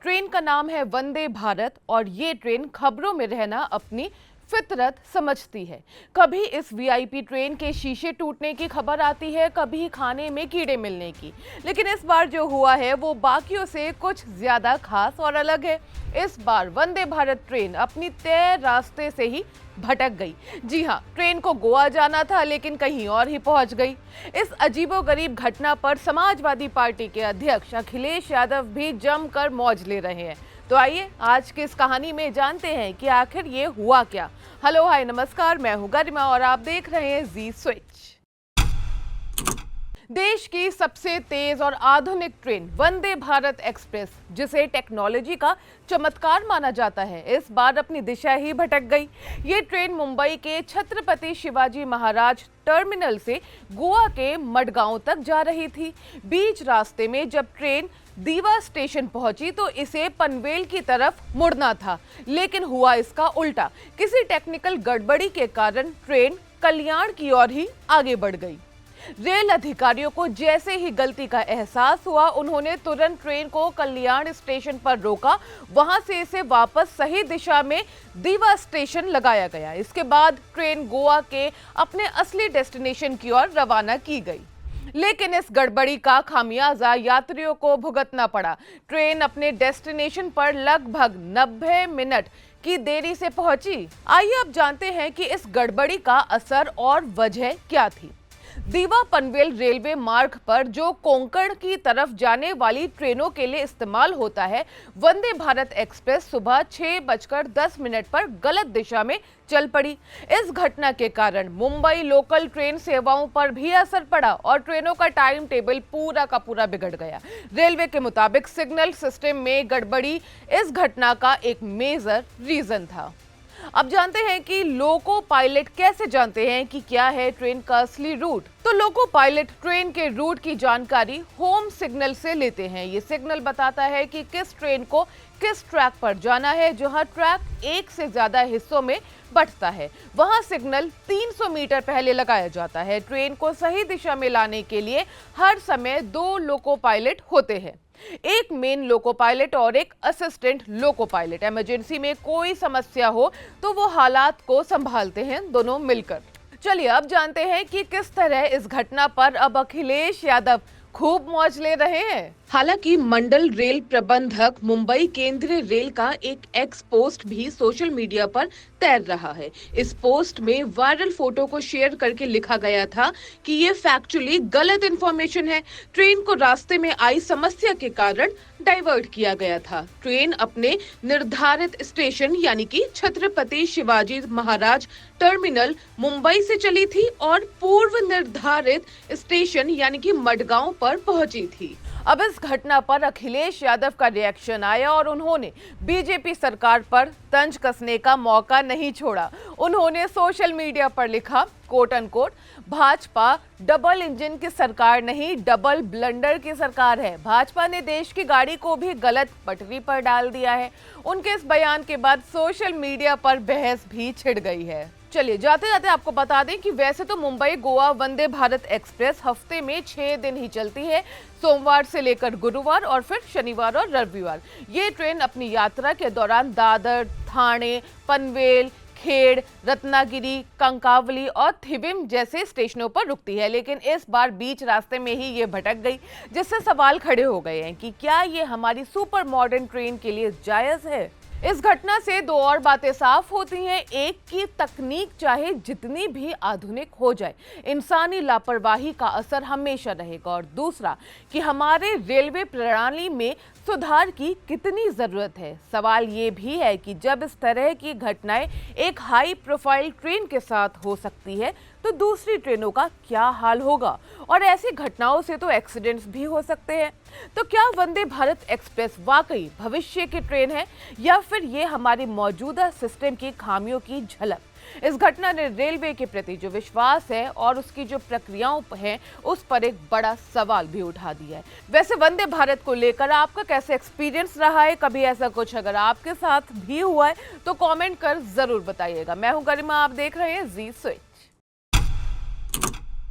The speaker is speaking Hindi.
ट्रेन का नाम है वंदे भारत और ये ट्रेन खबरों में रहना अपनी फितरत समझती है। कभी इस वीआईपी ट्रेन के शीशे टूटने की खबर आती है, कभी खाने में कीड़े मिलने की, लेकिन इस बार जो हुआ है वो बाकियों से कुछ ज्यादा खास और अलग है। इस बार वंदे भारत ट्रेन अपनी तय रास्ते से ही भटक गई। जी हाँ, ट्रेन को गोवा जाना था लेकिन कहीं और ही पहुंच गई। इस अजीबोगरीब घटना पर समाजवादी पार्टी के अध्यक्ष अखिलेश यादव भी जमकर मौज ले रहे हैं। तो आइए आज की इस कहानी में जानते हैं कि आखिर ये हुआ क्या। हेलो हाय नमस्कार, मैं हूं गरिमा और आप देख रहे हैं जी स्विच। देश की सबसे तेज और आधुनिक ट्रेन वंदे भारत एक्सप्रेस, जिसे टेक्नोलॉजी का चमत्कार माना जाता है, इस बार अपनी दिशा ही भटक गई। ये ट्रेन मुंबई के छत्रपति शिवाजी महाराज टर्मिनल से गोवा के मडगांव तक जा रही थी। बीच रास्ते में जब ट्रेन दीवा स्टेशन पहुंची तो इसे पनवेल की तरफ मुड़ना था, लेकिन हुआ इसका उल्टा। किसी टेक्निकल गड़बड़ी के कारण ट्रेन कल्याण की ओर ही आगे बढ़ गई। रेल अधिकारियों को जैसे ही गलती का एहसास हुआ, उन्होंने तुरंत ट्रेन को कल्याण स्टेशन पर रोका। वहां से इसे वापस सही दिशा में दीवा स्टेशन लगाया गया। इसके बाद ट्रेन गोवा के अपने असली डेस्टिनेशन की ओर रवाना की गई। लेकिन इस गड़बड़ी का खामियाजा यात्रियों को भुगतना पड़ा। ट्रेन अपने डेस्टिनेशन पर लगभग 90 मिनट की देरी से पहुंची। आइए अब जानते हैं कि इस गड़बड़ी का असर और वजह क्या थी। दीवा पनवेल रेलवे मार्ग पर जो कोंकण की तरफ जाने वाली ट्रेनों के लिए इस्तेमाल होता है, वंदे भारत एक्सप्रेस सुबह 6:10 पर गलत दिशा में चल पड़ी। इस घटना के कारण मुंबई लोकल ट्रेन सेवाओं पर भी असर पड़ा और ट्रेनों का टाइम टेबल पूरा का पूरा बिगड़ गया। रेलवे के मुताबिक सिग्नल सिस्टम में गड़बड़ी इस घटना का एक मेजर रीजन था। अब जानते हैं कि लोको पायलट कैसे जानते हैं कि क्या है ट्रेन का असली रूट। तो लोको पायलट ट्रेन के रूट की जानकारी होम सिग्नल से लेते हैं। ये सिग्नल बताता है कि किस ट्रेन को किस ट्रैक पर जाना है। जहां ट्रैक एक से ज्यादा हिस्सों में बंटता है, वहां सिग्नल 300 मीटर पहले लगाया जाता है। ट्रेन को सही दिशा में लाने के लिए हर समय 2 लोको पायलट होते हैं, एक मेन लोको पायलट और एक असिस्टेंट लोको पायलट। इमरजेंसी में कोई समस्या हो तो वो हालात को संभालते हैं दोनों मिलकर। चलिए अब जानते हैं कि किस तरह इस घटना पर अब अखिलेश यादव खूब मौज ले रहे हैं। हालांकि मंडल रेल प्रबंधक मुंबई केंद्रीय रेल का एक एक्स पोस्ट भी सोशल मीडिया पर तैर रहा है। इस पोस्ट में वायरल फोटो को शेयर करके लिखा गया था कि ये फैक्चुअली गलत इंफॉर्मेशन है। ट्रेन को रास्ते में आई समस्या के कारण डाइवर्ट किया गया था। ट्रेन अपने निर्धारित स्टेशन यानी कि छत्रपति शिवाजी महाराज टर्मिनल मुंबई से चली थी और पूर्व निर्धारित स्टेशन यानी कि मडगांव पर पहुंची थी। अब इस घटना पर अखिलेश यादव का रिएक्शन आया और उन्होंने बीजेपी सरकार पर तंज कसने का मौका नहीं छोड़ा। उन्होंने सोशल मीडिया पर लिखा, quote unquote, Bhajpa double engine की सरकार नहीं, डबल ब्लंडर की सरकार है। भाजपा ने देश की गाड़ी को भी गलत पटरी पर डाल दिया है। उनके इस बयान के बाद सोशल मीडिया पर बहस भी छिड़ गई है। चलिए जाते जाते आपको बता दें कि वैसे तो मुंबई गोवा वंदे भारत एक्सप्रेस हफ्ते में 6 दिन ही चलती है, सोमवार से लेकर गुरुवार और फिर शनिवार और रविवार। ये ट्रेन अपनी यात्रा के दौरान दादर, ठाणे, पनवेल, खेड़, रत्नागिरी, कंकावली और थिविम जैसे स्टेशनों पर रुकती है। लेकिन इस बार बीच रास्ते में ही ये भटक गई, जिससे सवाल खड़े हो गए हैं कि क्या ये हमारी सुपर मॉडर्न ट्रेन के लिए जायज है। इस घटना से 2 और बातें साफ होती हैं। एक की तकनीक चाहे जितनी भी आधुनिक हो जाए, इंसानी लापरवाही का असर हमेशा रहेगा। और दूसरा कि हमारे रेलवे प्रणाली में सुधार की कितनी जरूरत है। सवाल ये भी है कि जब इस तरह की घटनाएं एक हाई प्रोफाइल ट्रेन के साथ हो सकती है तो दूसरी ट्रेनों का क्या हाल होगा। और ऐसी घटनाओं से तो एक्सीडेंट्स भी हो सकते हैं। तो क्या वंदे भारत एक्सप्रेस वाकई भविष्य की ट्रेन है या फिर ये हमारे मौजूदा सिस्टम की खामियों की झलक। इस घटना ने रेलवे के प्रति जो विश्वास है और उसकी जो प्रक्रियाओं हैं उस पर एक बड़ा सवाल भी उठा दिया है। वैसे वंदे भारत को लेकर आपका कैसे एक्सपीरियंस रहा है, कभी ऐसा कुछ अगर आपके साथ भी हुआ है तो कमेंट कर जरूर बताइएगा। मैं हूं गरिमा, आप देख रहे हैं जी स्विच।